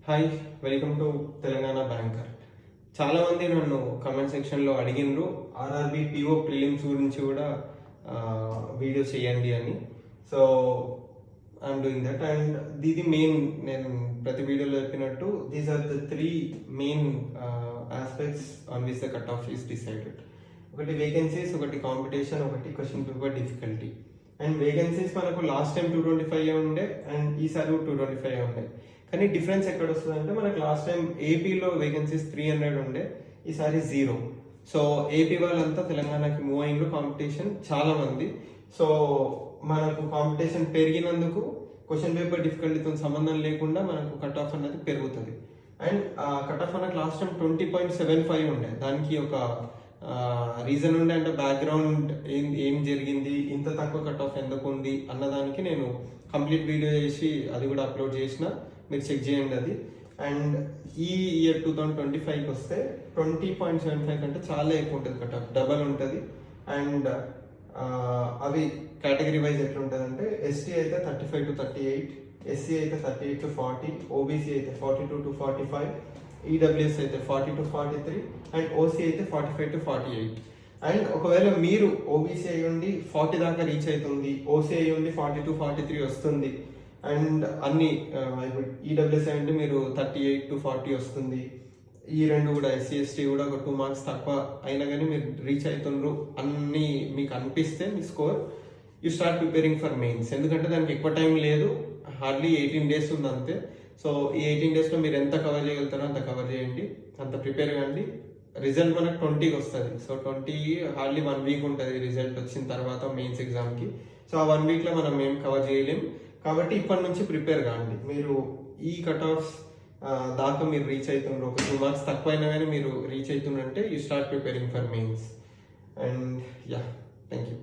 Hi, welcome to Telangana banker. చాలామంది నన్ను comment సెక్షన్లో అడిగినారు ఆర్ఆర్బి పిఓ ప్రిలిమ్స్ గురించి కూడా వీడియో చేయండి అని. So I'm doing that. And ఇది మెయిన్, నేను ప్రతి వీడియోలో చెప్పినట్టు these are the 3 main aspects on which the cut off is decided. ఒకటి వేకెన్సీస్, ఒకటి కాంపిటీషన్, ఒకటి question paper difficulty. And vacancies మనకు లాస్ట్ టైం 225 ఉండే అండ్ ఈసారి 225 ఉండే. కానీ డిఫరెన్స్ ఎక్కడ వస్తుంది అంటే, మనకు లాస్ట్ టైం ఏపీలో వేకెన్సీస్ 300 ఉండే, ఈసారి 0. సో ఏపీ వాళ్ళంతా తెలంగాణకి మూవ్ అయ్యిండ్రు, కాంపిటీషన్ చాలా మంది. సో మనకు కాంపిటీషన్ పెరిగినందుకు క్వశ్చన్ పేపర్ డిఫికల్టీతో సంబంధం లేకుండా మనకు కట్ ఆఫ్ అనేది పెరుగుతుంది. అండ్ కట్ ఆఫ్ మనకు లాస్ట్ టైం 20.75 ఉండే. దానికి ఒక రీజన్ ఉండే, అంటే బ్యాక్గ్రౌండ్ ఏం జరిగింది, ఇంత తక్కువ కట్ ఆఫ్ ఎందుకు ఉంది అన్నదానికి నేను కంప్లీట్ వీడియో చేసి అది కూడా అప్లోడ్ చేసిన, మీరు చెక్ చేయండి అది. అండ్ ఈ ఇయర్ 2025కి వస్తే 20.75 కంటే చాలా ఎక్కువ ఉంటుంది కట్ ఆఫ్, డబల్ ఉంటుంది. అండ్ అవి కేటగిరీ వైజ్ ఎట్లా ఉంటుంది అంటే, ఎస్టీ అయితే 35 to 38, ఎస్సీ అయితే 38 to 40, ఓబీసీ అయితే 42 to 45, ఈడబ్ల్యూఎస్ అయితే 40 to 43, అండ్ ఓసీ అయితే 45 to 48. అండ్ ఒకవేళ మీరు ఓబీసీ అయ్యి ఉండి 40 దాకా రీచ్ అవుతుంది, ఓసీ అయ్యి ఉండి 40 to 43 వస్తుంది, అండ్ అన్ని ఇప్పుడు ఈడబ్ల్యూఎస్ అయ్యి ఉండి మీరు 38 to 40 వస్తుంది, ఈ రెండు కూడా ఎస్సీ ఎస్టీ కూడా ఒక 2 మార్క్స్ తక్కువ అయినా కానీ మీరు రీచ్ అవుతుండ్రు అన్నీ మీకు అనిపిస్తే మీ score, you start preparing for mains. ఎందుకంటే దానికి ఎక్కువ టైం లేదు, హార్డ్లీ 18 days ఉంది అంతే. సో ఈ 18 daysలో మీరు ఎంత కవర్ చేయగలుగుతారో అంత కవర్ చేయండి, అంత ప్రిపేర్ కాండి. రిజల్ట్ మనకు 20కి వస్తుంది. సో 20 హార్డ్లీ 1 week ఉంటుంది రిజల్ట్ వచ్చిన తర్వాత మెయిన్స్ ఎగ్జామ్కి. సో ఆ 1 weekలో మనం ఏం కవర్ చేయలేం. కాబట్టి ఇప్పటి నుంచి ప్రిపేర్ కాండి. మీరు ఈ కట్ ఆఫ్స్ దాకా మీరు రీచ్ అవుతున్నారు, ఒక 2 marks తక్కువ అయినా కానీ మీరు రీచ్ అవుతున్నారంటే you start preparing for mains. And yeah, thank you.